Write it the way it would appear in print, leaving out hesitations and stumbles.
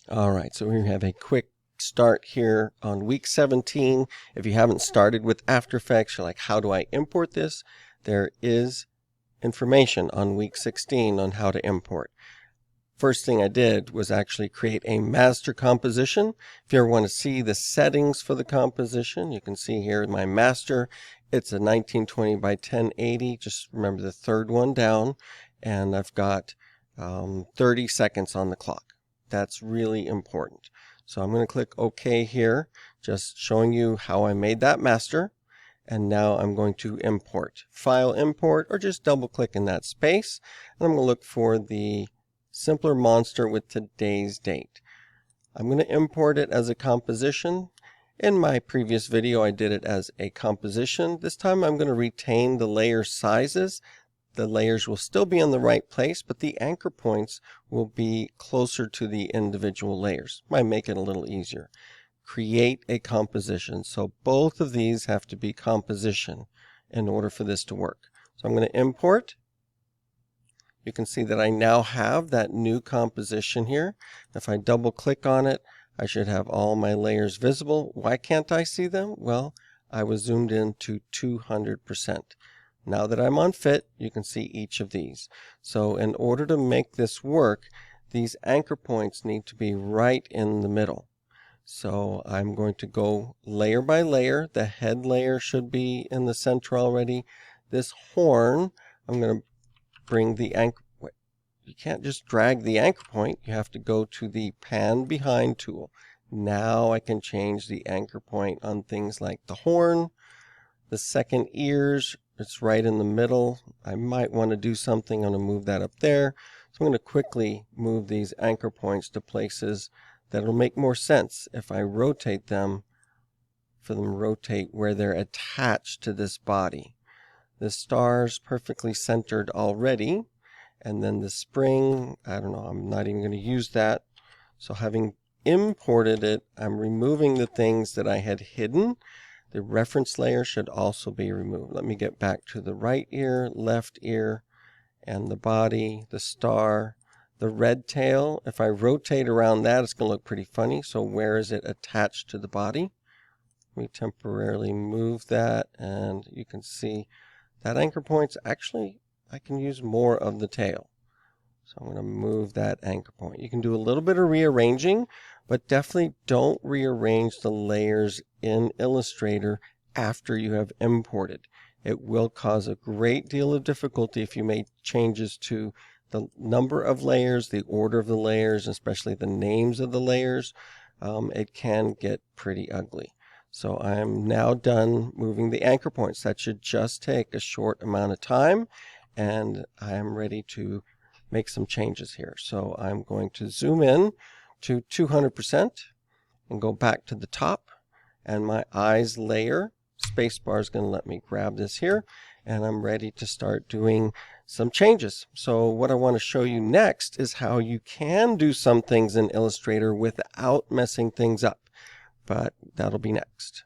All right, so we have a quick start here on week 17. If you haven't started with After Effects, you're like, how do I import this? There is information on week 16 on how to import. First thing I did was actually create a master composition. If you ever want to see the settings for the composition, you can see here in my master. It's a 1920 by 1080. Just remember the third one down. And I've got 30 seconds on the clock. That's really important. So I'm going to click OK here, just showing you how I made that master. And now I'm going to import. File import, or just double click in that space. And I'm going to look for the simpler monster with today's date. I'm going to import it as a composition. In my previous video, I did it as a composition. This time I'm going to retain the layer sizes. The layers will still be in the right place, but the anchor points will be closer to the individual layers. Might make it a little easier. Create a composition. So both of these have to be composition in order for this to work. So I'm going to import. You can see that I now have that new composition here. If I double click on it, I should have all my layers visible. Why can't I see them? Well, I was zoomed in to 200%. Now that I'm on fit, you can see each of these. So in order to make this work, these anchor points need to be right in the middle. So I'm going to go layer by layer. The head layer should be in the center already. This horn, I'm going to bring the anchor. You can't just drag the anchor point. You have to go to the pan behind tool. Now I can change the anchor point on things like the horn, the second ears. It's right in the middle. I might want to do something. I'm going to move that up there. So I'm going to quickly move these anchor points to places that will make more sense if I rotate them, for them to rotate where they're attached to this body. The star's perfectly centered already. And then the spring, I don't know, I'm not even going to use that. So having imported it, I'm removing the things that I had hidden. The reference layer should also be removed. Let me get back to the right ear, left ear, and the body, the star, the red tail. If I rotate around that, it's going to look pretty funny. So where is it attached to the body? Let me temporarily move that, and you can see that anchor point's actually, I can use more of the tail. So I'm going to move that anchor point. You can do a little bit of rearranging, but definitely don't rearrange the layers in Illustrator after you have imported. It will cause a great deal of difficulty if you make changes to the number of layers, the order of the layers, especially the names of the layers. It can get pretty ugly. So I'm now done moving the anchor points. That should just take a short amount of time, and I'm ready to make some changes here. So I'm going to zoom in to 200% and go back to the top, and my eyes layer, spacebar is going to let me grab this here, and I'm ready to start doing some changes. So what I want to show you next is how you can do some things in Illustrator without messing things up, but that'll be next.